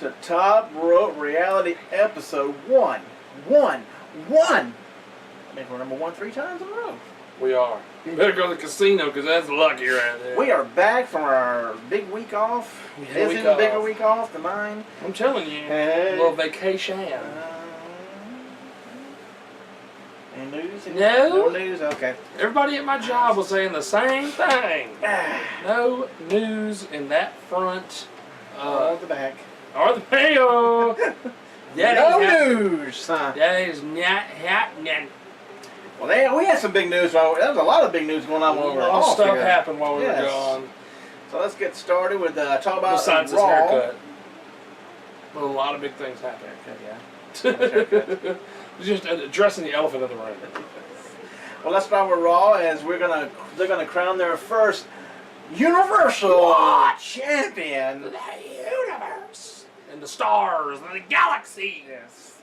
to Top Rope Reality Episode 1. I mean, we're number 1 3 times in a row. We are. You better go to the casino because that's lucky right there. We are back from our big week off. It's even a bigger week off than mine. I'm telling you. A little vacation. Any news? No news? Okay. Everybody at my job was saying the same thing. No news in that front. Or the back. Or the mail. No news. That is not happening. Well, we had some big news. There was a lot of big news going on while we were off. Stuff happened while we were gone. So let's get started with talk about besides his Raw. haircut. But a lot of big things happened. Yeah. Just addressing the elephant in the room. Well, let's start with Raw, as they're gonna crown their first Universal Champion. The universe and the stars and the galaxy. Yes.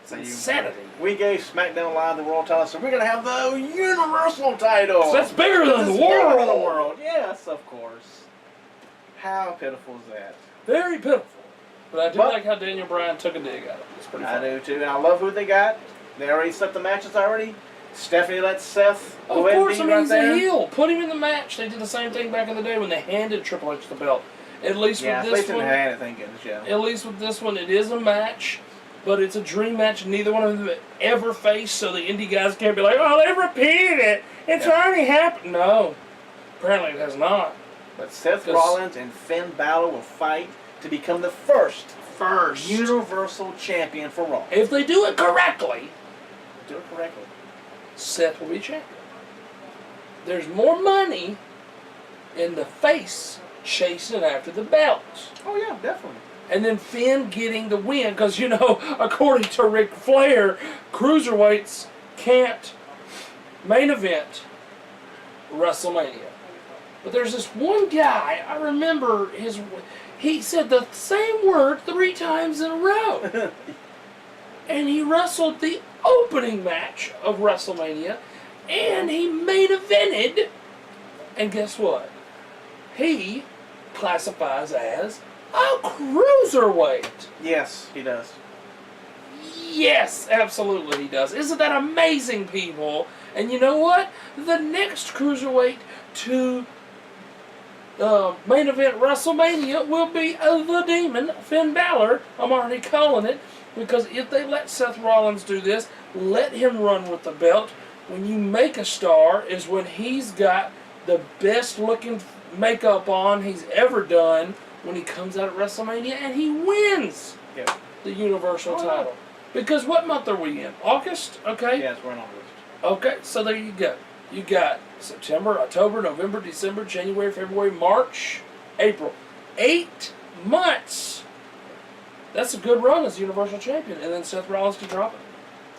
It's insanity. We gave SmackDown Live the world title, so we're gonna have the Universal title. So that's bigger than the world. Bigger than the world. Yes, of course. How pitiful is that? Very pitiful. But I do like how Daniel Bryan took a dig at it. It's pretty fun. I do too, and I love who they got. They already set the matches already. Stephanie let Seth Of course, he's a heel. Put him in the match. They did the same thing back in the day when they handed Triple H the belt. At least with this one, at least with this one, it is a match, but it's a dream match. Neither one of them ever faced, so the indie guys can't be like, "Oh, they repeated it. It's already happened." No, apparently it has not. But Seth Rollins and Finn Balor will fight to become the first Universal Champion for Raw. If they do it correctly, Seth will be champion. There's more money in the face chasing after the belts. Oh yeah, definitely. And then Finn getting the win, because you know, according to Ric Flair, cruiserweights can't main event WrestleMania. But there's this one guy, I remember he said the same word 3 times in a row. And he wrestled the opening match of WrestleMania, and he main evented. And guess what? He classifies as a cruiserweight. Yes, he does. Yes, absolutely he does. Isn't that amazing, people? And you know what? The next cruiserweight to main event WrestleMania will be the Demon, Finn Balor. I'm already calling it, because if they let Seth Rollins do this, let him run with the belt. When you make a star is when he's got the best looking makeup on he's ever done when he comes out at WrestleMania, and he wins the Universal title. Because what month are we in? August? Okay? Yes, we're in August. Okay, so there you go. You got September, October, November, December, January, February, March, April. 8 months. That's a good run as Universal Champion. And then Seth Rollins can drop it.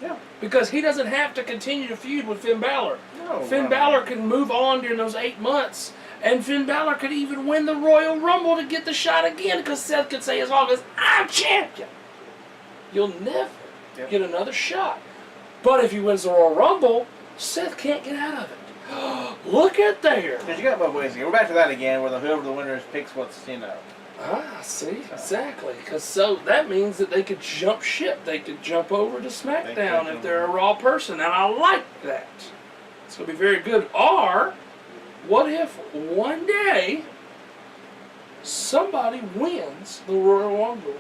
Yeah. Because he doesn't have to continue to feud with Finn Balor. No. Finn Balor can move on during those 8 months. And Finn Balor could even win the Royal Rumble to get the shot again, because Seth could say as long as I'm champion, you'll never get another shot. But if he wins the Royal Rumble, Seth can't get out of it. Look at there. Because you got both ways again. We're back to that again, where whoever the winner is picks what's, you know. Ah, see, exactly. Because so that means that they could jump ship. They could jump over to SmackDown if they're a Raw person, and I like that. It's going to be very good. Or, what if one day somebody wins the Royal Rumble,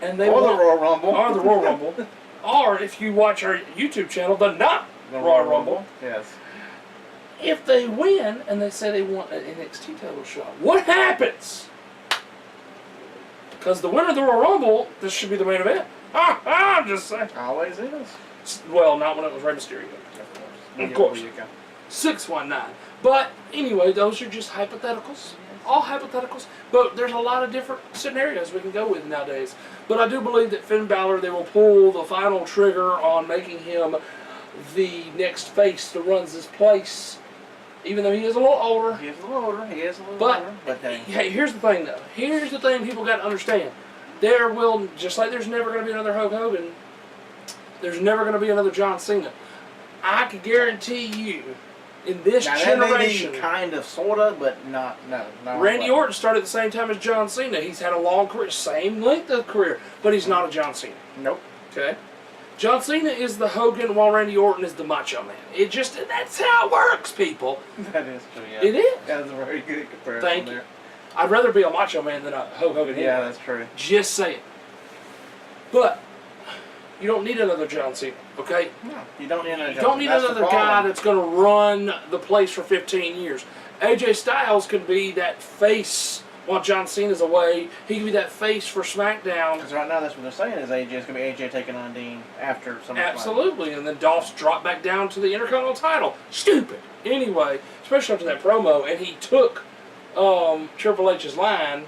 and they the Royal Rumble, or the Royal Rumble, or if you watch our YouTube channel, the Royal Rumble, yes. If they win and they say they want an NXT title shot, what happens? Because the winner of the Royal Rumble, this should be the main event. I'm just saying. Always is. Well, not when it was Rey Mysterio. Of course. 619. But anyway, those are just hypotheticals. All hypotheticals. But there's a lot of different scenarios we can go with nowadays. But I do believe that Finn Balor, they will pull the final trigger on making him the next face that runs this place. Even though he is a little older. He is a little older. But hey, here's the thing though. Here's the thing people got to understand. There will, just like there's never going to be another Hulk Hogan, there's never going to be another John Cena. I can guarantee you in this now, generation. That may be kind of, sort of, but not. Randy Orton started at the same time as John Cena. He's had a long career, same length of career, but he's not a John Cena. Nope. Okay? John Cena is the Hogan while Randy Orton is the Macho Man. That's how it works, people. That is true, yeah. It is. That is a very good comparison. Thank you. there. I'd rather be a Macho Man than a Hulk Hogan. Yeah, anyway. that's true. Just saying. But you don't need another John Cena, okay? No, you don't need another. You don't need another guy that's going to run the place for 15 years. AJ Styles can be that face while John Cena's away. He can be that face for SmackDown. Because right now that's what they're saying is AJ is going to be AJ taking on Dean after SummerSlam. Absolutely, and then Dolph's dropped back down to the Intercontinental title. Stupid. Anyway, especially after that promo, and he took Triple H's line.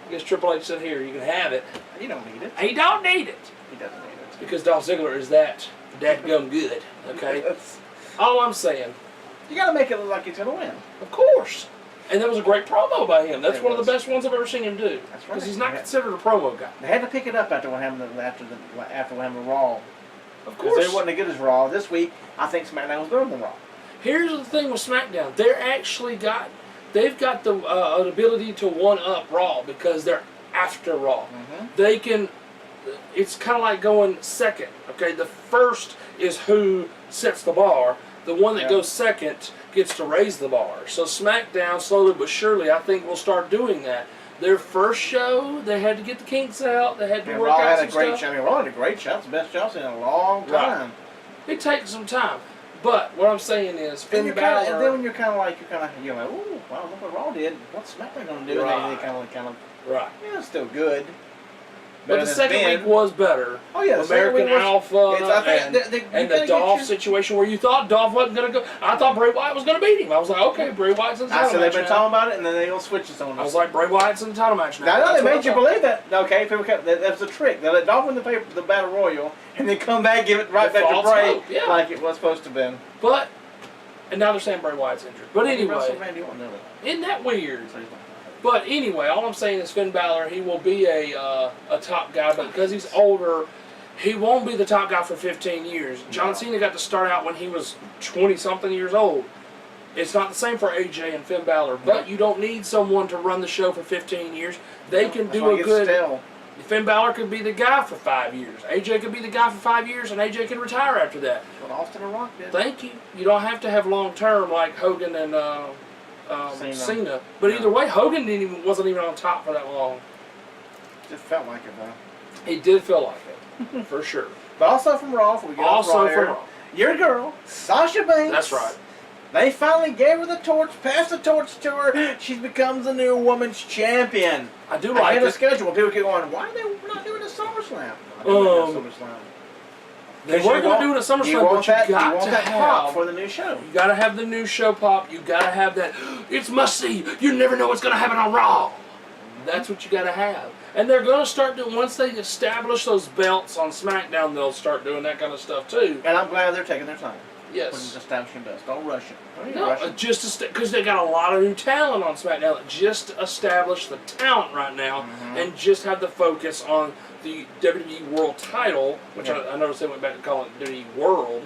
I guess Triple H said, "Here, you can have it." You don't need it. He don't need it. He doesn't need it. Because Dolph Ziggler is that gum good, okay? All I'm saying. You got to make it look like he's going to win. Of course. And that was a great promo by him. That's It one of was. the best ones I've ever seen him do. That's right. Because he's not considered a promo guy. They had to pick it up after what happened after what happened with Raw. Of Because course. they wasn't as good as Raw. This week, I think SmackDown was better than Raw. Here's the thing with SmackDown. They've got the ability to one-up Raw because they're after Raw. Mm-hmm. They can, it's kind of like going second, okay? The first is who sets the bar. The one that goes second gets to raise the bar. So SmackDown, slowly but surely, I think will start doing that. Their first show, they had to get the kinks out. They had to work Raw out had some a great stuff. show. I mean, Raw had a great show. It's the best show I've seen in a long time. It takes some time. But what I'm saying is, And, Finn Balor... and then when you're like, you're like, ooh, wow, look what Raw did. What's SmackDown going to do? Right. And they kind of, Right. yeah, it's still good. But the second week was better. Oh yeah, the second American week was, Alpha and the Dolph situation where you thought Dolph wasn't going to go. I thought Bray Wyatt was going to beat him. I was like, okay, Bray Wyatt's in the title So match they've been now. talking about it, and then they're going to switch it on us. I was like, Bray Wyatt's in the title match now. Now, I know That's they what made you I thought. believe that. Okay, people kept, that was a trick. They let Dolph win the Battle Royal, and then come back, give it right The back to false Bray, hope, yeah. like it was supposed to have been. But, and now they're saying Bray Wyatt's injured. But anyway, Randy Orton, isn't that weird? But anyway, all I'm saying is Finn Balor, he will be a top guy, but because he's older, he won't be the top guy for 15 years. John Cena got to start out when he was 20-something years old. It's not the same for AJ and Finn Balor, but you don't need someone to run the show for 15 years. They can do a good... Finn Balor could be the guy for 5 years. AJ could be the guy for 5 years, and AJ can retire after that. That's what Austin and Rock did. Thank you. You don't have to have long-term like Hogan and Cena. But either way, Hogan wasn't even on top for that long. Just felt like it, though. It did feel like it, for sure. But also from Raw, we get Also from Raw. Your girl, Sasha Banks. That's right. They finally gave her the torch, passed the torch to her. She becomes the new women's champion. I do I like had a it. schedule. People keep going, why are they not doing a SummerSlam? I don't know SummerSlam. They were going to do it at SummerSlam, but you got to pop have... for the new show. You got to have the new show pop. You got to have that, it's must-see. You never know what's going to happen on Raw. That's what you got to have. And they're going to start doing, once they establish those belts on SmackDown, they'll start doing that kind of stuff too. And I'm glad they're taking their time. Yes. When establishing belts. Don't rush it. No, just because they got a lot of new talent on SmackDown. Just establish the talent right now and just have the focus on the WWE World title, which I noticed they went back to call it WWE World.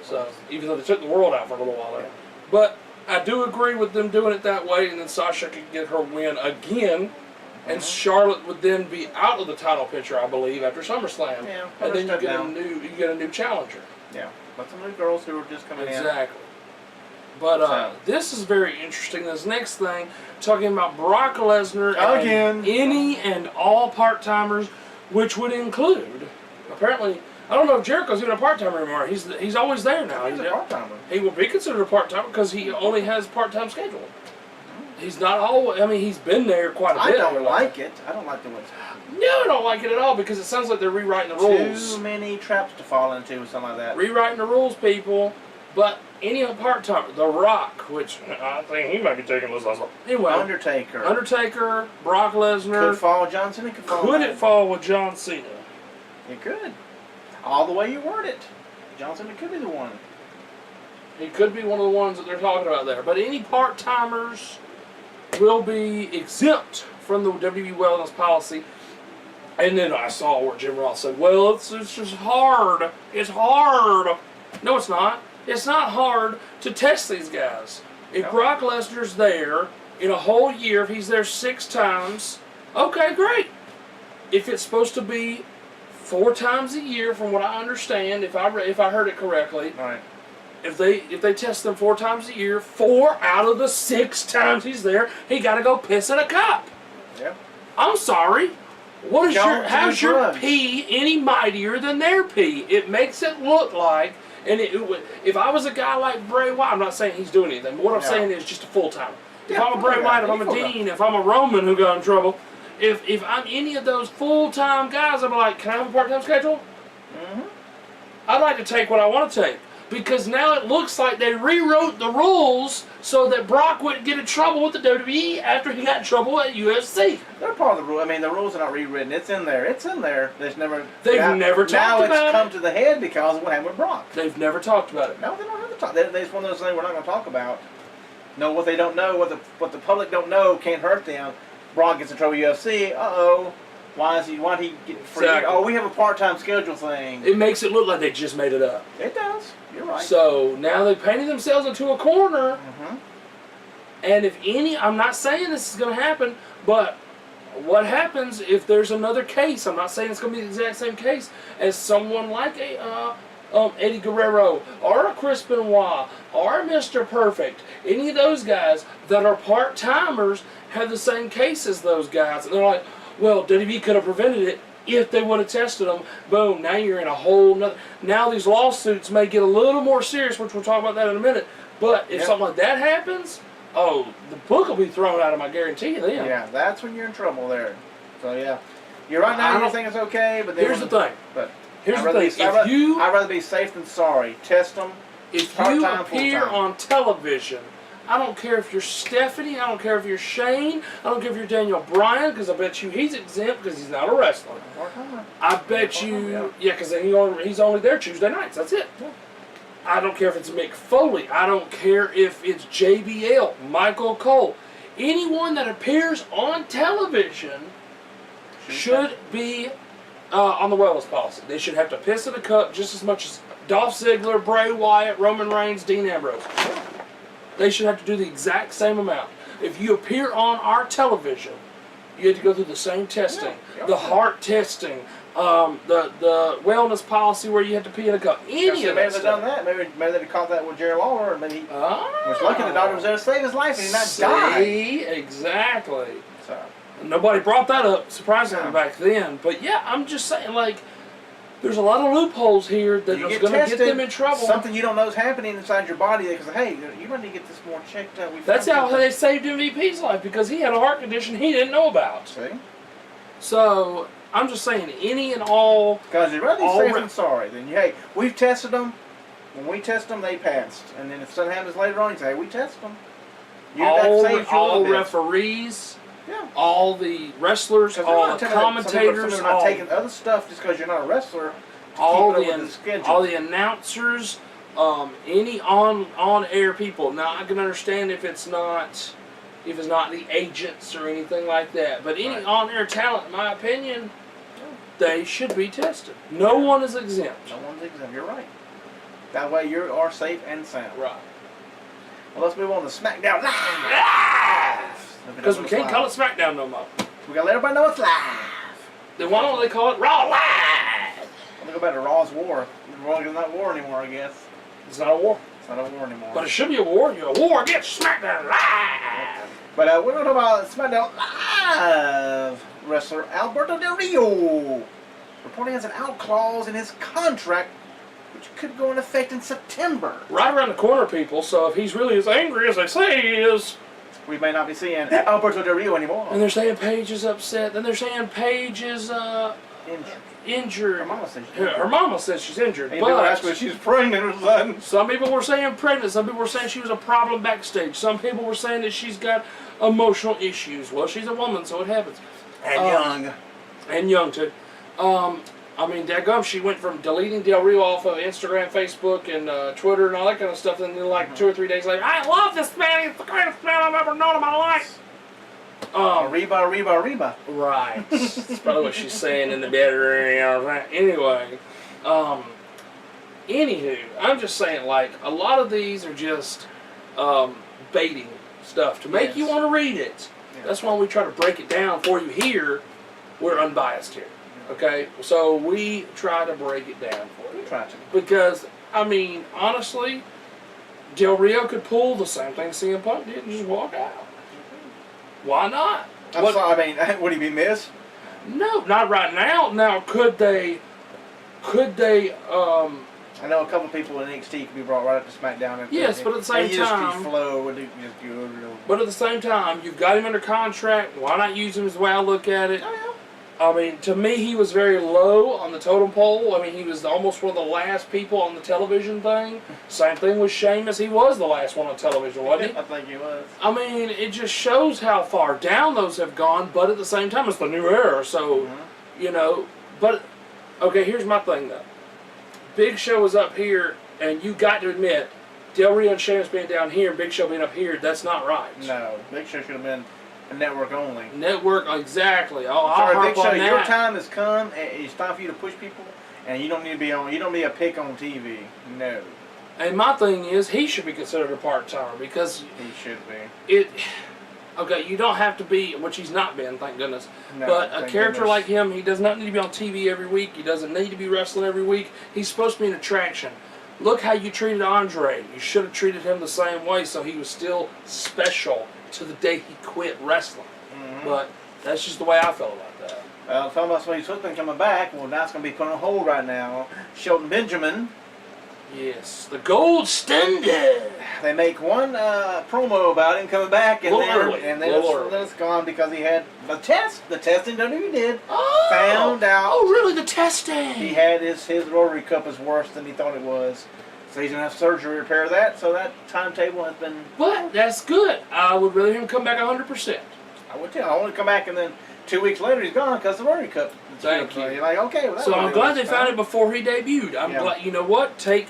So, even though they took the world out for a little while there. But I do agree with them doing it that way, and then Sasha could get her win again. And Charlotte would then be out of the title picture, I believe, after SummerSlam. Yeah, and then you get a new challenger. Yeah, but some new girls who are just coming in. Exactly. But this is very interesting. This next thing, talking about Brock Lesnar and any and all part-timers, which would include, apparently, I don't know if Jericho's even a part-timer anymore. He's always there now. He's a part-timer. He will be considered a part-timer because he only has part-time schedule. He's not always, I mean, he's been there quite a bit. I don't like it. I don't like the way it's No, I don't like it at all because it sounds like they're rewriting the rules. Too many traps to fall into, something like that. Rewriting the rules, people. But any part-timer, The Rock, which I think he might be taking this lesson. Anyway, Undertaker, Brock Lesnar. Could fall John Cena. Could it fall with John Cena? It could. All the way you word it. John Cena could be the one. He could be one of the ones that they're talking about there. But any part-timers will be exempt from the WWE wellness policy. And then I saw where Jim Ross said, well, it's just hard. It's hard. No, it's not. It's not hard to test these guys. If No. Brock Lesnar's there in a whole year, if he's there 6 times, okay, great. If it's supposed to be 4 times a year, from what I understand, if I heard it correctly, Right. if they test them 4 times a year, 4 out of the 6 times he's there, he got to go piss in a cup. Yep. I'm sorry. What is Don't how's do your drugs. pee any mightier than their pee? It makes it look like, and it would, if I was a guy like Bray Wyatt, I'm not saying he's doing anything, but what I'm No. saying is just a full-timer. If Yeah, I'm a Bray full-time Wyatt, if guy, I'm a full-time. Dean, if I'm a Roman who got in trouble, if I'm any of those full-time guys, I'm like, can I have a part-time schedule? Mm-hmm. I'd like to take what I want to take. Because now it looks like they rewrote the rules so that Brock wouldn't get in trouble with the WWE after he got in trouble at UFC. They're part of the rule. I mean, the rules are not rewritten. It's in there. It's in there. There's never. They've now, never talked now about it's come it. to the head because of what happened with Brock. They've never talked about it. No, they don't have to talk. They just one of those things we're not going to talk about. No, what they don't know, what the public don't know, can't hurt them. Brock gets in trouble with UFC. Uh-oh. Why did he get free? Exactly. Oh, we have a part-time schedule thing. It makes it look like they just made it up. It does. You're right. So now they painted themselves into a corner. Mm-hmm. And if any, I'm not saying this is going to happen, but what happens if there's another case? I'm not saying it's going to be the exact same case as someone like a Eddie Guerrero or a Chris Benoit or Mr. Perfect. Any of those guys that are part-timers have the same case as those guys. And they're like, well, WWE could have prevented it if they would have tested them. Boom, now you're in a whole nother... Now these lawsuits may get a little more serious, which we'll talk about that in a minute. But if something like that happens, oh, the book will be thrown out of my guarantee you then. Yeah, that's when you're in trouble there. So, yeah. You're right now, you think it's okay, but then... Here's the thing. But Here's the thing. I'd rather be safe than sorry. Test them. If you Part-time, appear full-time. on television, I don't care if you're Stephanie, I don't care if you're Shane, I don't care if you're Daniel Bryan, because I bet you he's exempt because he's not a wrestler. I bet you, yeah, because he's only there Tuesday nights. That's it. Yeah. I don't care if it's Mick Foley. I don't care if it's JBL, Michael Cole. Anyone that appears on television should be on the wellness policy. They should have to piss in a cup just as much as Dolph Ziggler, Bray Wyatt, Roman Reigns, Dean Ambrose. They should have to do the exact same amount. If you appear on our television, you have to go through the same testing. Yeah. The heart testing, the wellness policy where you have to pee in a cup. Any of maybe that they've stuff. done that. Maybe they've caught that with Jerry Lawler, and maybe he Ah. was lucky the doctor was there to save his life and he not died. See? Exactly. So, Nobody brought that up, surprisingly, No. back then. But yeah, I'm just saying, like, there's a lot of loopholes here that you is get going to get tested, them in trouble. something you don't know is happening inside your body. Because hey, you might need to get this more checked out. That's how they saved MVP's life, because he had a heart condition he didn't know about. See? So I'm just saying, any and all. Because you'd rather be All safe re- than sorry. Then hey, we've tested them. When we test them, they passed. And then if something happens later on, you say, hey, we tested them. All referees, Yeah. all the wrestlers, all the commentators, Some are not taking other stuff just because you're not a wrestler. all keep it up with the schedule. all the announcers, any on-air people. Now I can understand if it's not the agents or anything like that, but any Right. on-air talent, in my opinion, they should be tested. No one is exempt. No one's exempt. You're right. That way you are safe and sound. Right. Well, let's move on to SmackDown Live. Because we can't call it SmackDown no more. We gotta let everybody know it's live. Then why don't they call it Raw Live? I'm gonna go back to Raw's War. Raw is not war anymore, I guess. It's not a war. It's not a war anymore. But it should be a war. You're a war against SmackDown Live. But we're gonna talk about SmackDown Live wrestler Alberto Del Rio reporting has an out clause in his contract, which could go in effect in September. Right around the corner, people. So if he's really as angry as they say he is, We may not be seeing Alberto Del Rio anymore. and they're saying Paige is upset, then they're saying Paige is injured. Her mama said she's Her mama says she's injured, And people ask her but if she's pregnant or something. some people were saying pregnant. Some people were saying she was a problem backstage. Some people were saying that she's got emotional issues. Well, she's a woman, so it happens. And young. And young too. I mean, daggum, she went from deleting Del Rio off of Instagram, Facebook, and Twitter, and all that kind of stuff, and then like 2 or 3 days later, I love this man. He's the greatest man I've ever known in my life. Reba. Right. That's probably what she's saying in the bedroom. You know what I'm saying? Anyway, Anywho, I'm just saying, like, a lot of these are just baiting stuff to make you want to read it. Yeah. That's why we try to break it down for you here. We're unbiased here. Okay? So we try to break it down for you. We try to. Because, I mean, honestly, Del Rio could pull the same thing CM Punk did and just walk out. Why not? I mean, would he be missed? No, not right now. Now, could they, I know a couple of people in NXT could be brought right up to SmackDown. Yes, but at the same time, But at the same time, you've got him under contract. Why not use him as the way I look at it? Oh, yeah. I mean, to me, he was very low on the totem pole. I mean, he was almost one of the last people on the television thing. Same thing with Sheamus. He was the last one on television, wasn't he? I think he was. I mean, it just shows how far down those have gone, but at the same time, it's the new era. So, you know, but, okay, here's my thing, though. Big Show is up here, and you got to admit, Del Rio and Sheamus being down here and Big Show being up here, that's not right. No, Big Show should have been a network only. Network, exactly. I'll Big Show, on that. your time has come. It's time for you to push people, and you don't need to be on. You don't need a pick on TV. No. And my thing is, he should be considered a part-timer because he should be. Okay, you don't have to be, which he's not been, thank goodness. No, but a character like him, he does not need to be on TV every week. He doesn't need to be wrestling every week. He's supposed to be an attraction. Look how you treated Andre. You should have treated him the same way so he was still special to the day he quit wrestling. But that's just the way I felt about that. Well, talking about somebody's supposed to be coming back, well, now it's going to be put on hold right now. Shelton Benjamin. Yes, the gold standard. They make one promo about him coming back, and then it's gone because he had the test. The testing WWE did. Found out. Oh, really? The testing. He had his rotary cup is worse than he thought it was. So he's going to have surgery to repair that. So that timetable has been... But that's good. I would rather him come back 100%. I would too. I want to come back and then 2 weeks later he's gone because the rotary cup. Thank you. You're like, okay. Well, so I'm glad they found it before he debuted. I'm glad. You know what? Take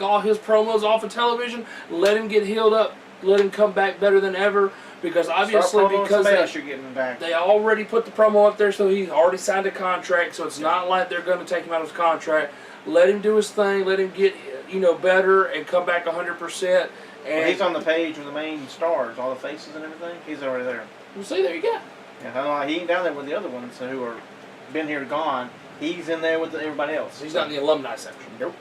all his promos off of television. Let him get healed up. Let him come back better than ever. Because obviously, they already put the promo up there, so he's already signed a contract. So it's not like they're going to take him out of his contract. Let him do his thing. Let him get better and come back 100%. And he's on the page with the main stars, all the faces and everything. He's already there. Well, see, there you go. Yeah, he ain't down there with the other ones who are been here gone. He's in there with everybody else. He's not in the alumni section. Nope.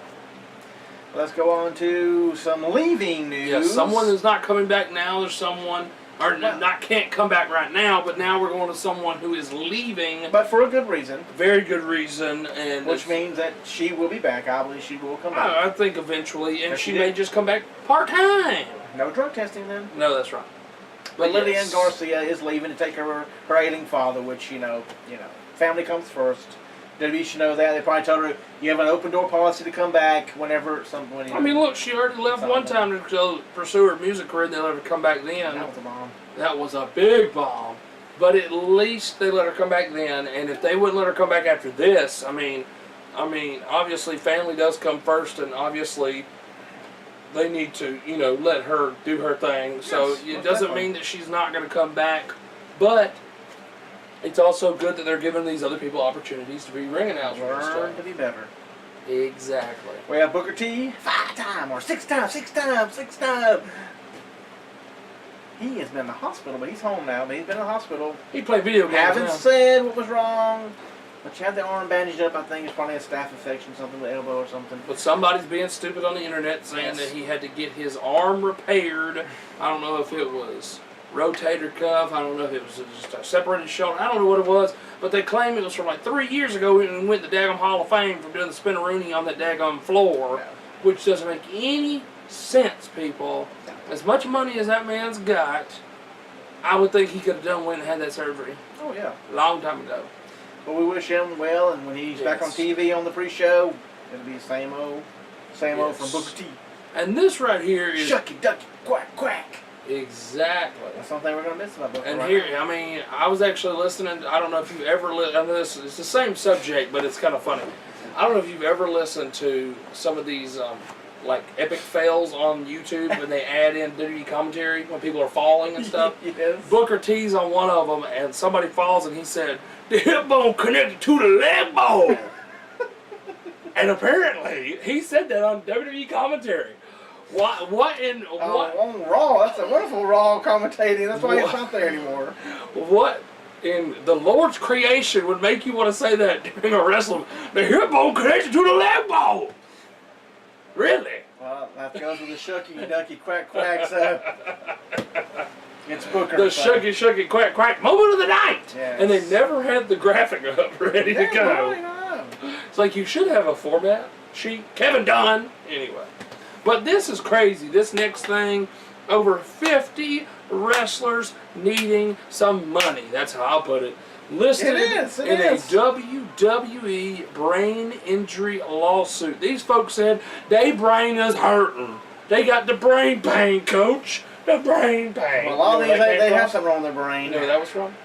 Let's go on to some leaving news. Yes, someone is not coming back now. There's someone, can't come back right now, but now we're going to someone who is leaving. But for a good reason. Very good reason. And which means that she will be back. I believe she will come back. I think eventually. And she may just come back part-time. No drug testing then. No, that's right. But Lillian Garcia is leaving to take her ailing father, which, family comes first. WWE should know that. They probably told her, you have an open door policy to come back whenever somebody... I mean, look, she already left one time to go pursue her music career, and they let her come back then. That was a bomb. That was a big bomb. But at least they let her come back then, and if they wouldn't let her come back after this, I mean, obviously family does come first, and obviously they need to, let her do her thing. So it doesn't mean that she's not going to come back, but... It's also good that they're giving these other people opportunities to be ring announcers. Learn to be better. Exactly. We have Booker T, 5 times or 6 times. He has been in the hospital, but he's home now. But he's been in the hospital. He played video games. Haven't said what was wrong. But you had the arm bandaged up. I think it's probably a staph infection, something with the elbow or something. But somebody's being stupid on the internet saying that he had to get his arm repaired. I don't know if it was rotator cuff. I don't know if it was just a separated shoulder. I don't know what it was, but they claim it was from like 3 years ago when he went to the daggum Hall of Fame from doing the spinneroonie on that daggum floor, which doesn't make any sense, people. As much money as that man's got, I would think he could have went and had that surgery. Oh, yeah. A long time ago. But we wish him well, and when he's back on TV on the pre-show, it'll be the same old from Booker T. And this right here is... Shucky, ducky, quack, quack. Exactly. That's something we're going to miss about Booker. And here, I mean, I was actually listening. I don't know if you've ever listened. It's the same subject, but it's kind of funny. I don't know if you've ever listened to some of these like epic fails on YouTube when they add in WWE commentary when people are falling and stuff. Yes. Booker T's on one of them, and somebody falls, and he said, "The hip bone connected to the leg bone." And apparently, he said that on WWE commentary. What in what? On Raw, that's a wonderful Raw commentating. That's why he's not there anymore. What in the Lord's creation would make you want to say that during a wrestling? The hip bone connected to the leg bone. Really? Well, that goes with the shucky ducky quack quack. So it's Booker. The shucky quack quack moment of the night. Yes. And they never had the graphic up ready to go. No. It's like you should have a format sheet. Kevin Dunn. Anyway. But this is crazy. This next thing, over 50 wrestlers needing some money. That's how I'll put it. Listed in a WWE brain injury lawsuit. These folks said their brain is hurting. They got the brain pain, coach. The brain pain. Well, a lot of these, they have something wrong with their brain. You know that was from?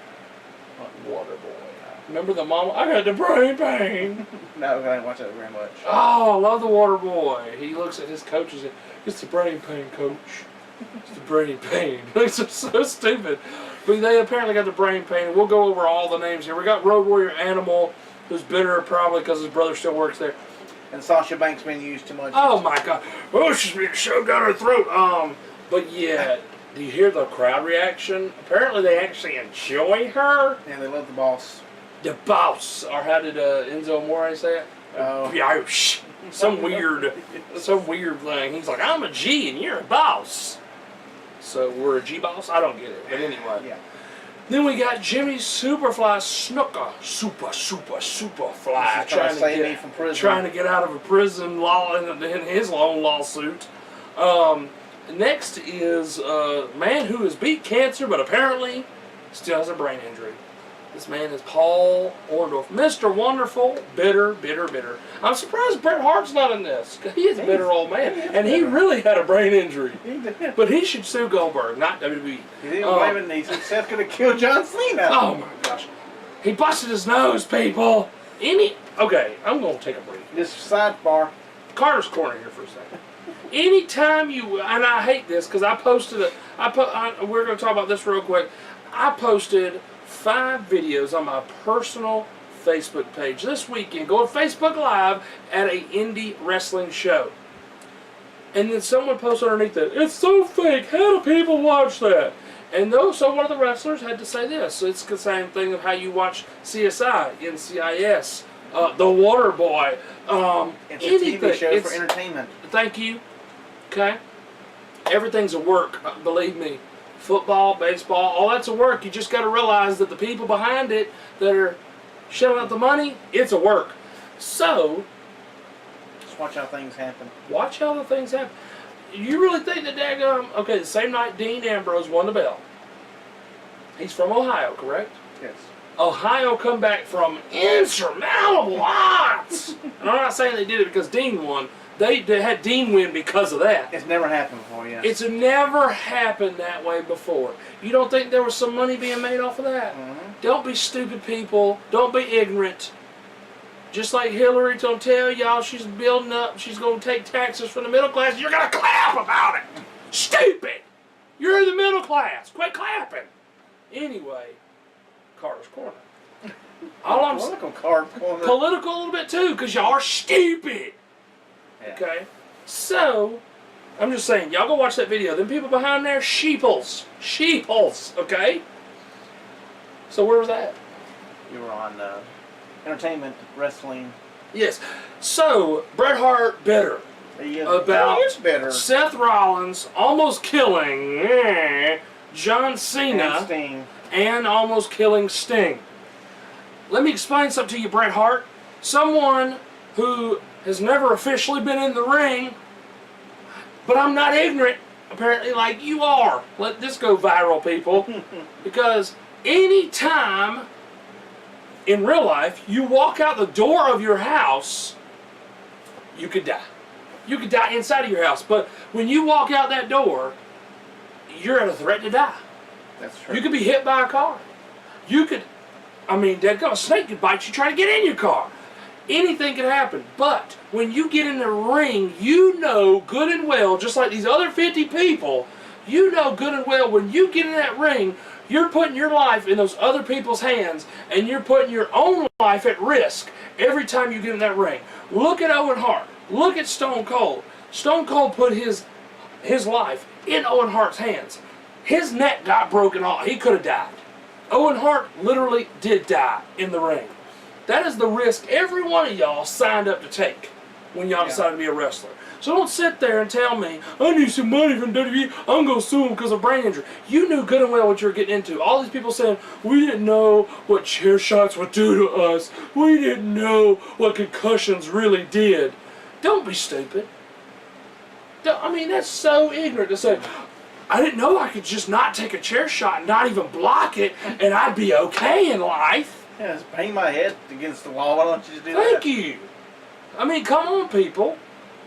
Waterboy. Remember the mama? I got the brain pain. No, I didn't watch that very much. Oh, I love the Waterboy. He looks at his coach and says, "It's the brain pain, coach. It's the brain pain." It's so stupid. But they apparently got the brain pain. We'll go over all the names here. We got Road Warrior Animal, who's bitter probably because his brother still works there. And Sasha Banks being used too much. Oh my God! Oh, she's being shoved down her throat. But yeah, do you hear the crowd reaction? Apparently, they actually enjoy her. Yeah, they love the boss. The boss, or how did Enzo Amore say it? Some weird thing. He's like, I'm a G and you're a boss. So we're a G boss? I don't get it. But anyway. Yeah. Then we got Jimmy Superfly Snuka. Superfly. Trying to get out of a prison law in his own lawsuit. Next is a man who has beat cancer but apparently still has a brain injury. This man is Paul Orndorff. Mr. Wonderful, bitter. I'm surprised Bret Hart's not in this. He is a bitter old man. And he really had a brain injury. He did. But he should sue Goldberg, not WWE. He didn't blame it. He said Seth could have killed John Cena. Oh my gosh. He busted his nose, people. Okay, I'm going to take a break. Just sidebar. Carter's Corner here for a second. Anytime and I hate this because I posted we're going to talk about this real quick. I posted 5 videos on my personal Facebook page this weekend, going Facebook Live at an indie wrestling show. And then someone posted underneath that, "It's so fake, how do people watch that?" And so one of the wrestlers had to say this. So it's the same thing of how you watch CSI, NCIS, The Waterboy, It's anything. a TV show for entertainment. Thank you. Okay? Everything's a work, believe me. Football, baseball, all that's a work. You just got to realize that the people behind it that are shelling out the money, it's a work. So, just watch how things happen. Watch how the things happen. You really think that okay, the same night Dean Ambrose won the belt. He's from Ohio, correct? Yes. Ohio come back from insurmountable odds. And I'm not saying they did it because Dean won. They had Dean win because of that. It's never happened before, yes. It's never happened that way before. You don't think there was some money being made off of that? Mm-hmm. Don't be stupid, people. Don't be ignorant. Just like Hillary's going to tell y'all she's building up, she's going to take taxes from the middle class, you're going to clap about it. Stupid! You're in the middle class. Quit clapping. Anyway, Carter's Corner. All I'm saying, political a little bit too, because y'all are stupid. Yeah. Okay, so I'm just saying, y'all go watch that video. Them people behind there, sheeples, okay? So where was that? You were on entertainment, wrestling. Yes. So Bret Hart bitter about Seth Rollins almost killing John Cena and almost killing Sting. Let me explain something to you, Bret Hart. Someone who has never officially been in the ring, but I'm not ignorant, apparently, like you are. Let this go viral, people. Because any time in real life you walk out the door of your house, you could die. You could die inside of your house. But when you walk out that door, you're at a threat to die. That's true. You could be hit by a car. You could, a snake could bite you trying to get in your car. Anything can happen, but when you get in the ring, you know good and well, just like these other 50 people, you know good and well when you get in that ring, you're putting your life in those other people's hands, and you're putting your own life at risk. every time you get in that ring. Look at Owen Hart. Look at Stone Cold. Stone Cold put his life in Owen Hart's hands. His neck got broken off. He could have died. Owen Hart literally did die in the ring. That is the risk every one of y'all signed up to take when y'all decided to be a wrestler. So don't sit there and tell me, I need some money from WWE, I'm going to sue them because of brain injury. You knew good and well what you were getting into. All these people saying, we didn't know what chair shots would do to us. We didn't know what concussions really did. Don't be stupid. I mean, that's so ignorant to say, I didn't know I could just not take a chair shot and not even block it, and I'd be okay in life. Yeah, just bang my head against the wall. Why don't you just do that? Thank you. I mean, come on, people.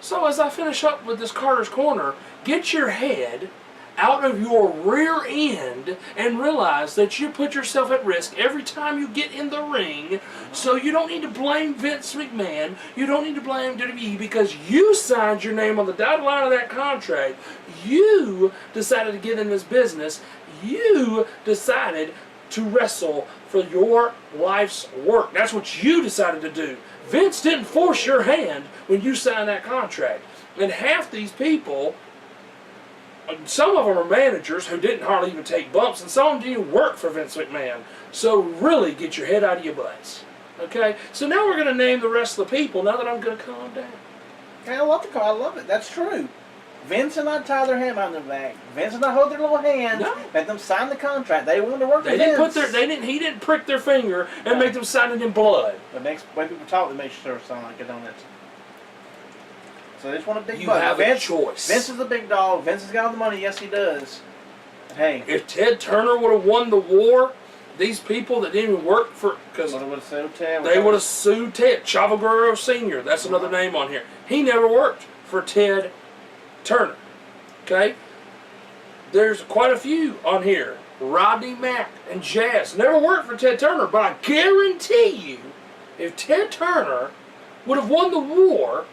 So as I finish up with this Carter's Corner, get your head out of your rear end and realize that you put yourself at risk every time you get in the ring. So you don't need to blame Vince McMahon. You don't need to blame WWE because you signed your name on the dotted line of that contract. You decided to get in this business. You decided to wrestle for your life's work. That's what you decided to do. Vince didn't force your hand when you signed that contract. And half these people, some of them are managers who didn't hardly even take bumps, and some of them didn't even work for Vince McMahon. So really get your head out of your butts. Okay? So now we're going to name the rest of the people now that I'm going to calm down. I love the call. I love it. That's true. Vince and not tie their hand behind their back. Vince and not hold their little hands. No. Let them sign the contract. They wanted to work They with didn't Vince. put their. He didn't prick their finger and make them sign it in blood. The next way people talk, they make sure it sound like it, don't it? So they just want a big You buck. have Vince, a choice. Vince is the big dog. Vince has got all the money. Yes, he does. But hey, If Ted Turner would have won the war, these people that didn't even work for, because they would have sued Ted. Chavo Guerrero Sr., that's another name on here. He never worked for Ted Turner. Okay? There's quite a few on here. Rodney Mack and Jazz never worked for Ted Turner, but I guarantee you, if Ted Turner would have won the war,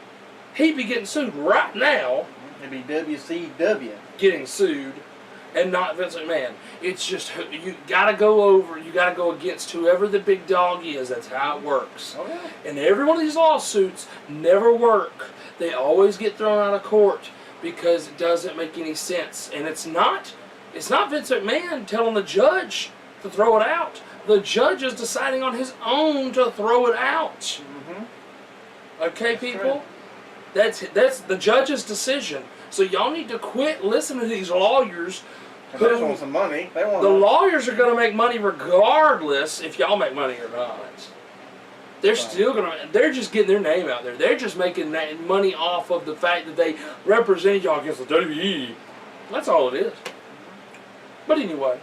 he'd be getting sued right now. It'd be WCW. Getting sued, and not Vince McMahon. It's just, you gotta go against whoever the big dog is. That's how it works. Oh, yeah. And every one of these lawsuits never work. They always get thrown out of court because it doesn't make any sense. And it's not Vince McMahon telling the judge to throw it out. The judge is deciding on his own to throw it out. Mm-hmm. Okay, people? That's the judge's decision. So y'all need to quit listening to these lawyers. They just want some money. The lawyers are going to make money regardless if y'all make money or not. They're still going to, they're just getting their name out there. They're just making that money off of the fact that they represented y'all against the WWE. That's all it is. But anyway,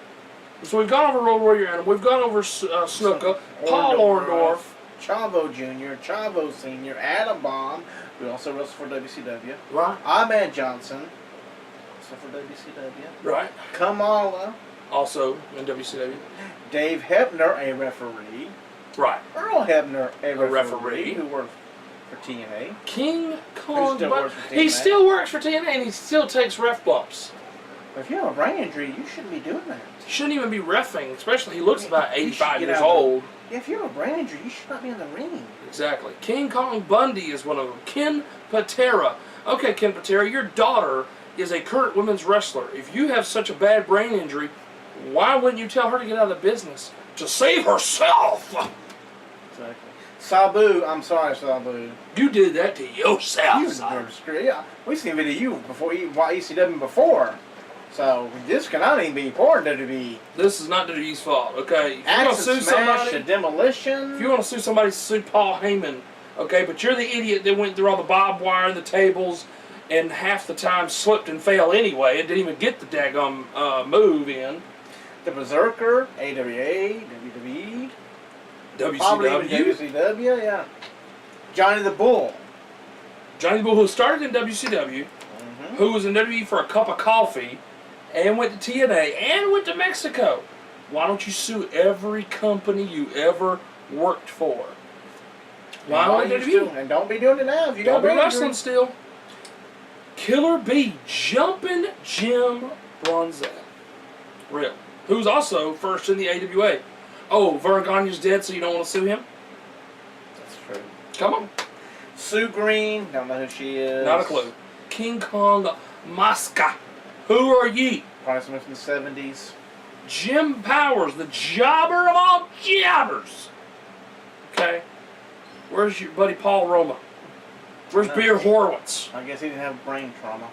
so we've gone over Road Warrior Animal, we've gone over Snuka, Paul Orndorff, Chavo Jr., Chavo Sr., Adam Bomb, who also wrestled for WCW. right? Ahmed Johnson, also for WCW. Right. Kamala. Also in WCW. Dave Hebner, a referee. Right. Earl Hebner, a referee. who worked for TNA. King Kong, still works for he TNA. still works for TNA and he still takes ref bumps. But if you have a brain injury, you shouldn't be doing that. He shouldn't even be reffing, especially he looks about You should 85 get years out of old. Yeah, if you have a brain injury, you should not be in the ring. Exactly. King Kong Bundy is one of them. Ken Patera. Okay, Ken Patera, your daughter is a current women's wrestler. If you have such a bad brain injury, why wouldn't you tell her to get out of the business? To save herself! Exactly. Sabu, I'm sorry, Sabu. You did that to yourself, You son. were screwed. Yeah, we've seen video of you before, ECW before. So this cannot even be important to WWE. This is not WWE's fault, okay? If you want to Access sue smash, somebody, a demolition. if you want to sue somebody, sue Paul Heyman, okay? But you're the idiot that went through all the barbed wire and the tables and half the time slipped and fell anyway and didn't even get the daggum move in. The Berserker, AWA, WWE, probably even WCW. WCW, yeah. Johnny the Bull. Johnny Bull, who started in WCW, who was in WWE for a cup of coffee, and went to TNA, and went to Mexico. Why don't you sue every company you ever worked for? Why don't WWE? And don't be doing it now if you Don't got be brain wrestling injury. still. Killer B, Jumpin' Jim Bronzette. Real. Who's also first in the AWA. Oh, Vern Gagne's dead, so you don't want to sue him? That's True. Come on. Sue Green, don't know who she is. Not a clue. King Kong Masca. Who are ye? Probably someone from the 70s. Jim Powers, the jobber of all jobbers. Okay. Where's your buddy Paul Roma? Where's Beer Horowitz? I guess he didn't have brain trauma.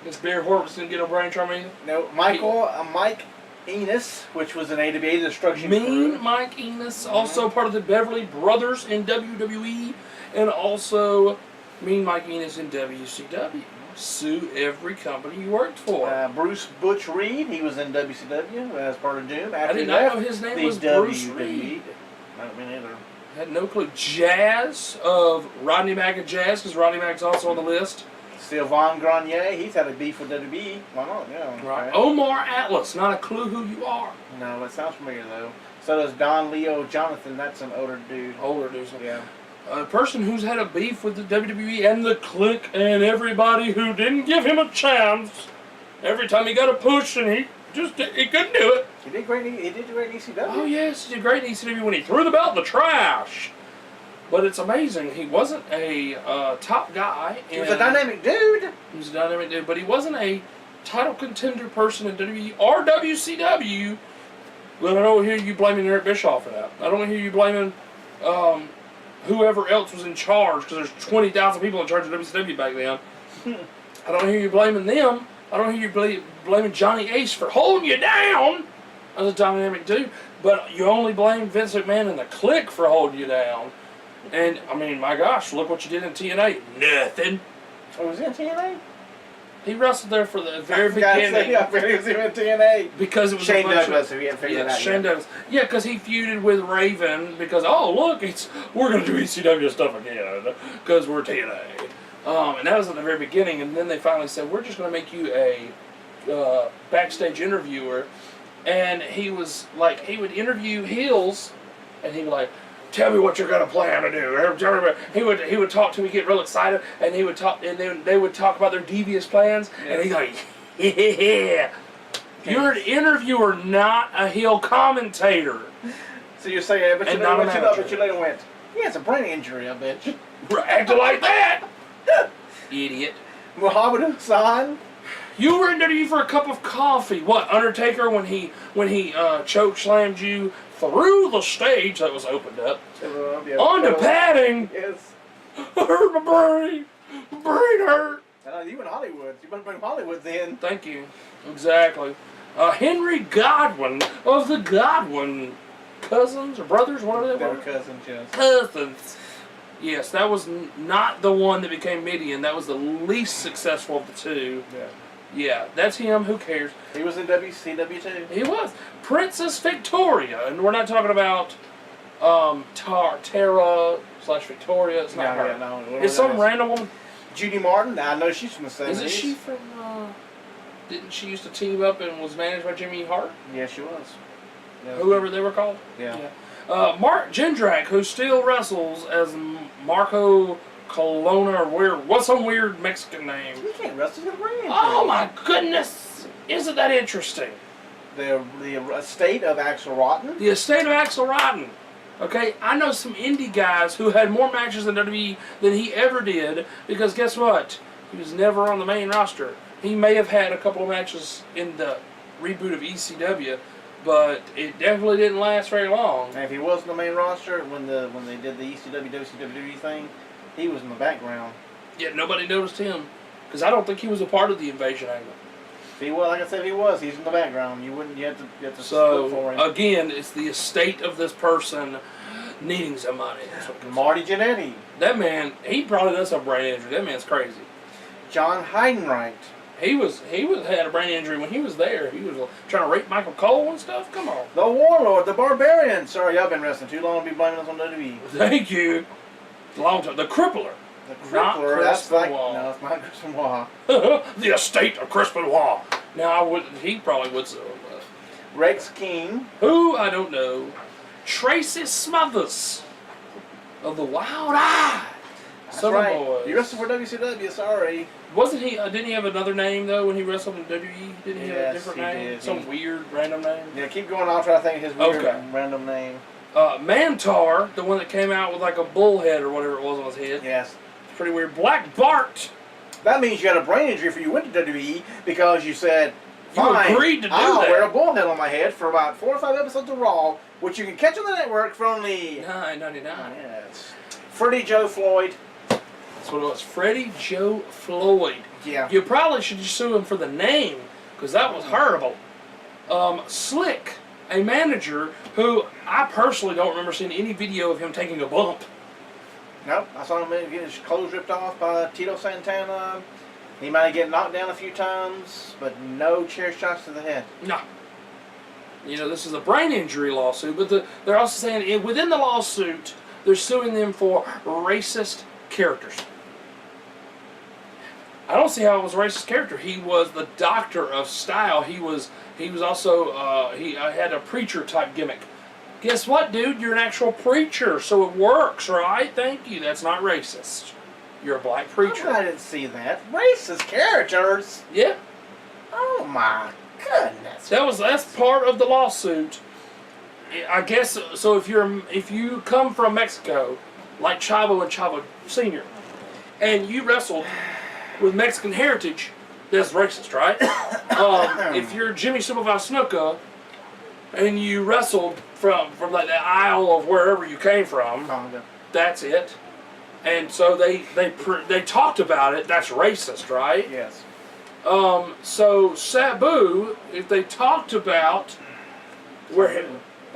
This Beer Horowitz didn't get a brain trauma either? No, Mike Enos, which was an AWA Destruction Mean Crew. Mike Enos, also part of the Beverly Brothers in WWE, and also Mean Mike Enos in WCW. Sue every company you worked for. Bruce Butch Reed, he was in WCW as part of Doom. I did not know his name was Bruce Reed. Not me neither. Had no clue. Jazz of Rodney Mack and Jazz, because Rodney Mack's also on the list. Sylvain Grenier, he's had a beef with WWE. Why not? Yeah. Right. Omar Atlas, not a clue who you are. No, that sounds familiar though. So does Don Leo Jonathan. That's an older dude. Older dude. Yeah. A person who's had a beef with the WWE and the Clique and everybody who didn't give him a chance. Every time he got a push and he couldn't do it. He did great. He did great in ECW. Oh yes, he did great in ECW when he threw the belt in the trash. But it's amazing. He wasn't a top guy. He was a dynamic dude. He was a dynamic dude, but he wasn't a title contender person in WWE or WCW. But I don't hear you blaming Eric Bischoff for that. I don't hear you blaming whoever else was in charge, because there's 20,000 people in charge of WCW back then. I don't hear you blaming them. I don't hear you blaming Johnny Ace for holding you down as a dynamic dude. But you only blame Vince McMahon and the Clique for holding you down. And, I mean, my gosh, look what you did in TNA. Nothing. Oh, was he in TNA? He wrestled there for the very beginning. Yeah, he was even in TNA. Because it was Shane Douglas, if you hadn't figured it out Shane Douglas. Yeah, because he feuded with Raven because, oh, look, we're going to do ECW stuff again because we're TNA. And that was at the very beginning, and then they finally said, we're just going to make you a backstage interviewer. And he was like, he would interview heels, and he'd be like, tell me what you're going to plan to do. He would talk to me, get real excited, and he would talk, and they would talk about their devious plans, and he's like, yeah. You're an interviewer, not a heel commentator. So you're saying, but you later went, he has a brain injury, I bet you. Acting like that. Idiot. Muhammad Hassan. You were in WWE for a cup of coffee. What, Undertaker, when he choke slammed you through the stage that was opened up, onto padding. Yes. I hurt my brain. My brain hurt. You in Hollywood. You must have been in Hollywood then. Thank you. Exactly. Henry Godwin of the Godwin cousins or brothers, whatever they were. They were cousins, yes. Cousins. Yes, that was not the one that became Midian. That was the least successful of the two. Yeah. Yeah, that's him. Who cares? He was in WCW too. He was. Princess Victoria. And we're not talking about Tara/Victoria. It's not her. Yeah, no. It's some random woman. Judy Martin. I know she's from the 70s. Isn't she from... didn't she used to team up and was managed by Jimmy Hart? Yeah, she was. Yeah. Whoever they were called? Yeah. Mark Jindrak, who still wrestles as Marco Colonna, or what's some weird Mexican name? He can't wrestle. He's got a brain injury. Oh my goodness! Isn't that interesting? The estate of Axel Rotten. The estate of Axel Rotten. Okay, I know some indie guys who had more matches in WWE than he ever did, because guess what? He was never on the main roster. He may have had a couple of matches in the reboot of ECW, but it definitely didn't last very long. And if he wasn't the main roster when they did the ECW WCW thing, he was in the background. Yet nobody noticed him, because I don't think he was a part of the invasion angle. If he was, like I said, if he was, he's in the background. You have to look for So him. again, it's the estate of this person needing some money. Marty Jannetty. That man, he probably does have brain injury. That man's crazy. John Heidenreich. He had a brain injury when he was there. He was trying to rape Michael Cole and stuff. Come on. The Warlord, the Barbarian. Sorry, y'all been wrestling too long to be blaming us on WWE. Thank you. Long time. The Crippler. The Crippler. That's like no, it's not Chris Benoit. The estate of Chris Benoit. Now he probably would. Rex King. Who I don't know. Tracy Smothers of the Wild Eye. That's right. Boys. You wrestled for WCW. Sorry. Wasn't he? Didn't he have another name though when he wrestled in WWE? Didn't he have a different name? Did. Some weird random name. Yeah, keep going. I'll try to think of his weird random name. Mantar, the one that came out with like a bull head or whatever it was on his head. Yes. It's pretty weird. Black Bart. That means you had a brain injury if you went to WWE because you said, fine, you agreed to do I'll that. wear a bullhead on my head for about 4 or 5 episodes of Raw, which you can catch on the network for only $9.99. Yes. Freddie Joe Floyd. That's what it was. Freddie Joe Floyd. Yeah. You probably should just sue him for the name, because that was horrible. Slick, a manager who I personally don't remember seeing any video of him taking a bump. Nope. I saw him get his clothes ripped off by Tito Santana. He might get knocked down a few times, but no chair shots to the head. No. You know, this is a brain injury lawsuit, but they're also saying within the lawsuit, they're suing them for racist characters. I don't see how it was a racist character. He was the doctor of style. He was also he had a preacher type gimmick. Guess what, dude? You're an actual preacher, so it works, right? Thank you. That's not racist. You're a black preacher. I didn't see that. Racist characters. Yeah. Oh my goodness. That's part of the lawsuit. I guess so. If you come from Mexico, like Chavo and Chavo Senior, and you wrestled with Mexican heritage, that's racist, right? If you're Jimmy Supervised Snuka and you wrestled from like the aisle of wherever you came from, that's it. And so they talked about it. That's racist, right? Yes. So Sabu, if they talked about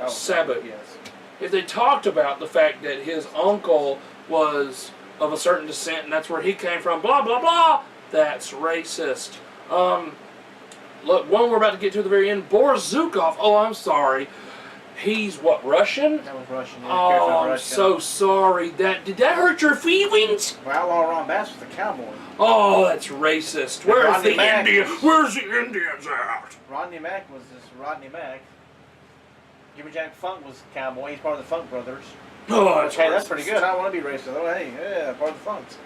Sabu, yes. if they talked about the fact that his uncle was of a certain descent and that's where he came from, blah blah blah, that's racist. Look, one we're about to get to at the very end, Boris Zukov. Oh, I'm sorry. He's what, Russian? That was Russian. Yeah, Oh, I'm so sorry. Did that hurt your feelings? Well, Outlaw Ron Bass was the cowboy. Oh, that's racist. Where's the Indians? Where's the Indians at? Rodney Mack was this Rodney Mack. Jimmy Jack Funk was the cowboy. He's part of the Funk Brothers. Oh, that's okay, that's pretty good. I want to be racist. Oh, hey, yeah, part of the Funks.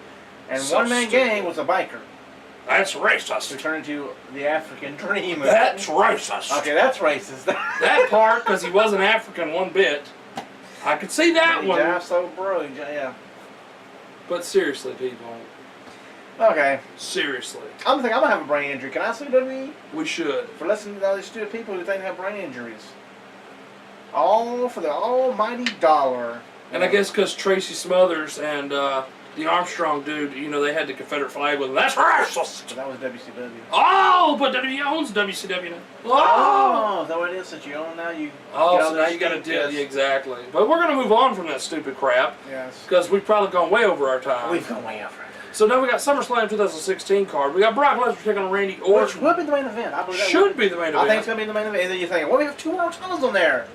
And So One Man stupid. Gang was a biker. That's racist. Who turned into the African Dream. That's racist. Okay, that's racist. That part, because he wasn't African one bit. I could see that one. Yeah, so bro, yeah. But seriously, people. Okay. Seriously. I'm thinking I'm gonna have a brain injury. Can I sue WWE We should. for listening to all these stupid people who think they have brain injuries? All for the almighty dollar. And I guess because Tracy Smothers and the Armstrong dude, you know, they had the Confederate flag with them. That's racist! So that was WCW. Oh, but WWE owns WCW now. Oh, is that what it is? Since you own now, you. Oh, get so all now this you got to shit? deal. Yes. Yeah, exactly. But we're going to move on from that stupid crap. Yes. Because we've probably gone way over our time. We've gone way over. So now we got SummerSlam 2016 card. We got Brock Lesnar taking on Randy Orton. Which would be the main event. I believe that Should be the main event. I think it's going to be the main event. And then you're thinking, well, we have 2 more titles on there.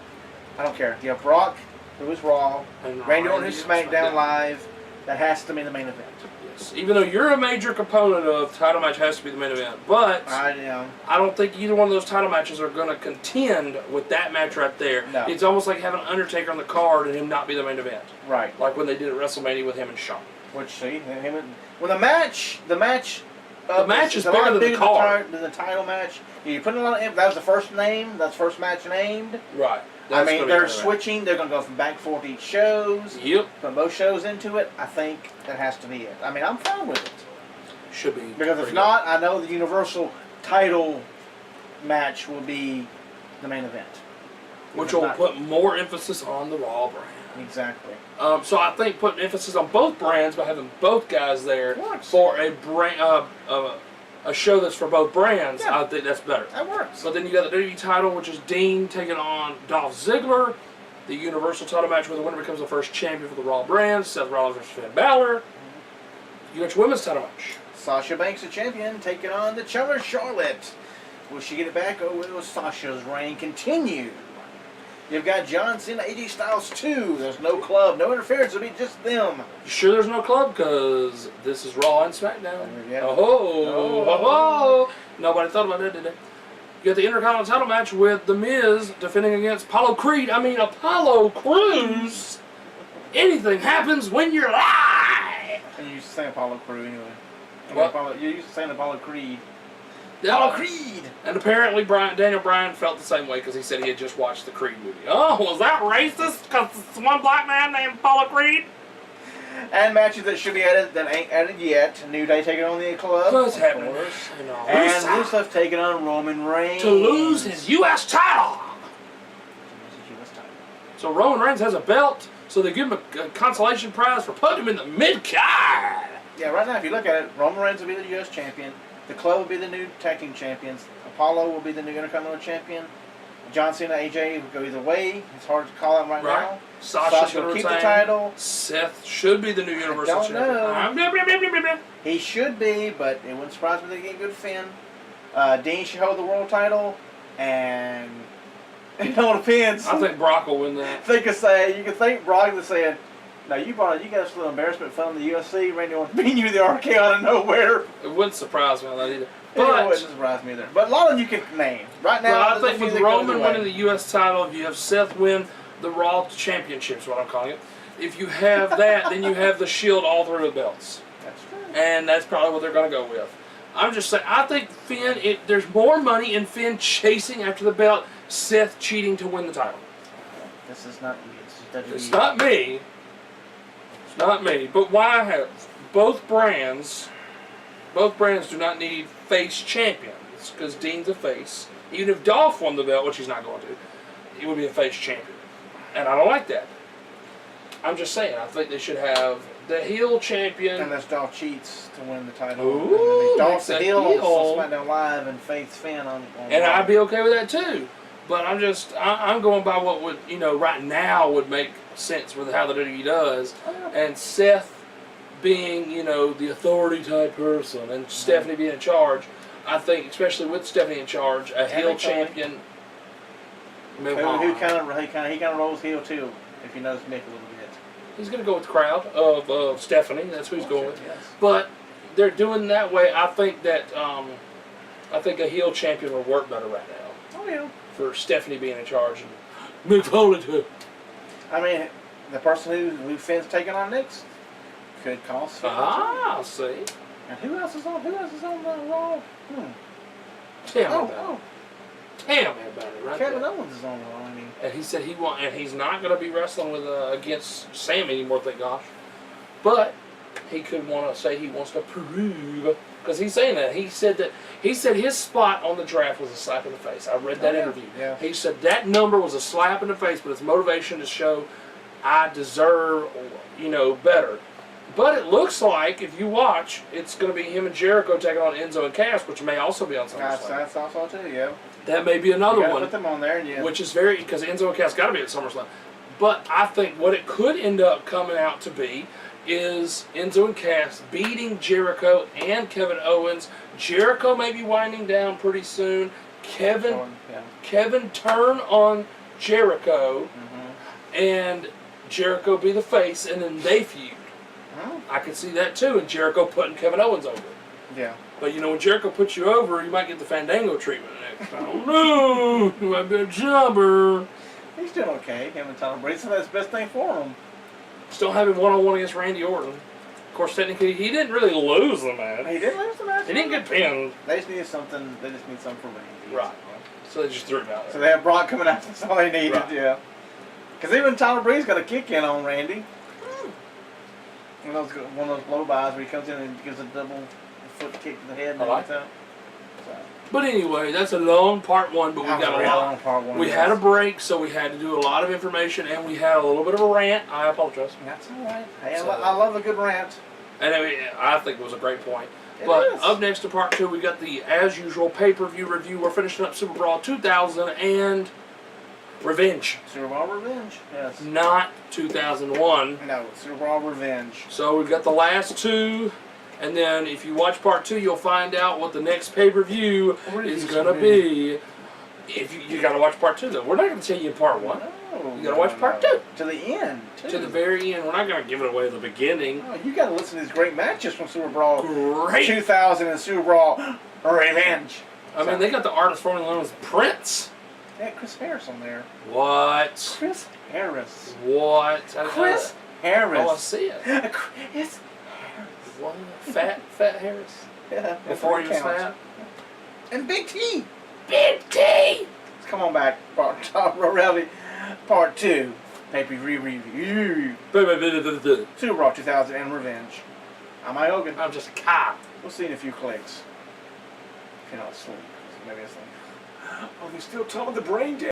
I don't care. You have Brock, who is Raw, And Randy Orton, Randy who's is SmackDown Live. That has to be the main event. Yes. Even though you're a major component of title match has to be the main event. But I don't think either one of those title matches are going to contend with that match right there. No. It's almost like having Undertaker on the card and him not be the main event. Right. Like when they did at WrestleMania with him and Shawn. Which, see, when the match is bigger than the card. Than the title match. You put a lot of. That was the first name. That's the first match named. Right. I mean, they're switching. They're going to go from back and forth each shows. Yep. Put both shows into it. I think that has to be it. I mean, I'm fine with it. Should be. Because if not, I know the Universal title match will be the main event. Which will put more emphasis on the Raw brand. Exactly. So I think putting emphasis on both brands by having both guys there Works. for a brand, a show that's for both brands, Yeah. I think that's better. That works. So then you got the WWE title, which is Dean taking on Dolph Ziggler. The Universal title match where the winner becomes the first champion for the Raw brand. Seth Rollins versus Finn Balor. You got your women's title match. Sasha Banks, the champion, taking on the Challenger Charlotte. Will she get it back, or will Sasha's reign continue? You've got John Cena, AJ Styles 2. There's no club, no interference. It'll be just them. You sure there's no club? Because this is Raw and SmackDown. Yeah. Oh. Nobody thought about that, did they? You got the Intercontinental title match with The Miz defending against Apollo Crews. Anything happens when you're live. And you used to say Apollo Creed anyway. What? You used to say Apollo Creed. Apollo Creed. And apparently Daniel Bryan felt the same way because he said he had just watched the Creed movie. Oh, was that racist? Because it's one black man named Apollo Creed? And matches that should be added that ain't added yet. New Day taking on the Club. What's happening? And Rusev taking on Roman Reigns. To lose his U.S. title. So Roman Reigns has a belt, so they give him a consolation prize for putting him in the mid-card. Yeah, right now, if you look at it, Roman Reigns will be the U.S. champion. The Club will be the new tag team champions. Apollo will be the new Intercontinental champion. John Cena, AJ will go either way. It's hard to call him right now. Sasha will keep the title. Seth should be the new Universal Champion. He should be, but it wouldn't surprise me if they get good Finn. Dean should hold the world title, and it all depends. I think Brock will win that. You can think Brock was saying, "No, you got us a little embarrassment fun in the UFC. Randy wants to beat you the RK out of nowhere." It wouldn't surprise me on that either. But it wouldn't surprise me either. But a lot of you can name right now. I think with Roman winning the U.S. title, if you have Seth win the Raw Championship, is what I'm calling it. If you have that, then you have the Shield all through the belts. That's true. And that's probably what they're going to go with. I'm just saying, I think Finn, there's more money in Finn chasing after the belt, Seth cheating to win the title. This is not you. It's not me. It's not me. But why have both brands do not need face champions, because Dean's a face. Even if Dolph won the belt, which he's not going to, he would be a face champion. And I don't like that. I'm just saying, I think they should have the heel champion. Unless Dolph cheats to win the title. Ooh, Dolph's the heel on SmackDown Live and Faith's Finn on and I'd be okay with that too. But I'm going by what would, right now would make sense with how the WWE does. And Seth being, the authority type person, and Stephanie being in charge, I think, especially with Stephanie in charge, a heel champion. He kind of rolls heel too, if you notice Mick a little bit. He's going to go with the crowd of Stephanie. That's who he's going with. Yes. But they're doing that way. I think that I think a heel champion will work better right now. Oh yeah. For Stephanie being in charge and Mick Foley too. I mean, the person who Finn's taking on next could cost Finn. Ah, see. And who else is on the Raw? Tell me about it. Right Kevin there. Owens is on the Raw. And he said and he's not going to be wrestling with against Sam anymore, thank gosh. But he could want to say he wants to prove, because he's saying that. He said his spot on the draft was a slap in the face. I read that interview. Yeah. He said that number was a slap in the face, but it's motivation to show I deserve, better. But it looks like, if you watch, it's going to be him and Jericho taking on Enzo and Cass, which may also be on SummerSlam. That's also too, yeah. That may be another one. Put them on there, yeah. Which is because Enzo and Cass got to be at SummerSlam. But I think what it could end up coming out to be is Enzo and Cass beating Jericho and Kevin Owens. Jericho may be winding down pretty soon. Kevin turn on Jericho, and Jericho be the face, and then they feud. I could see that too, and Jericho putting Kevin Owens over. Yeah. But when Jericho puts you over, you might get the Fandango treatment next time. No, you might be a jobber. He's doing okay, him and Tyler Breeze, so that's the best thing for him. Still having one-on-one against Randy Orton. Of course, technically, he didn't really lose the match. He didn't lose the match? He didn't get pinned. They just need something for Randy. Right. So they just threw him out there. So they have Brock coming out, that's all they needed, right. Yeah. Because even Tyler Breeze got a kick in on Randy. One of those blow-bys where he comes in and gives a double foot kick to the head. And I like that. But anyway, that's a long part one, but we got a lot. We had a break, so we had to do a lot of information, and we had a little bit of a rant. I apologize. That's all right. Hey, I love a good rant. And I think it was a great point. But up next to part 2, we got the, as usual, pay-per-view review. We're finishing up Super Brawl 2000 and Revenge. Super Brawl Revenge, yes. Not 2001. No, Super Brawl Revenge. So we've got the last 2. And then if you watch part 2, you'll find out what the next pay-per-view is going to be. If you got to watch part 2, though. We're not going to tell you in part 1. No, you got to watch part 2. To the end, too. To the very end. We're not going to give it away at the beginning. Oh, you got to listen to these great matches from Super Brawl 2000 and Super Brawl Revenge. I mean, they got the artist formerly known as Prince. They had Chris Harris on there. What? Chris Harris. What? Chris Harris. Oh, I see it. Chris What? Fat Harris? Yeah. Before he was fat? And Big T. Big T! Come on back, Rowdy, Part 2. Pay-per-view review. Super Raw 2000 and Revenge. I'm Hogan. I'm just a cop. We'll see in a few clicks. If you're not asleep. Maybe it's like, oh, they're still telling the brain dead.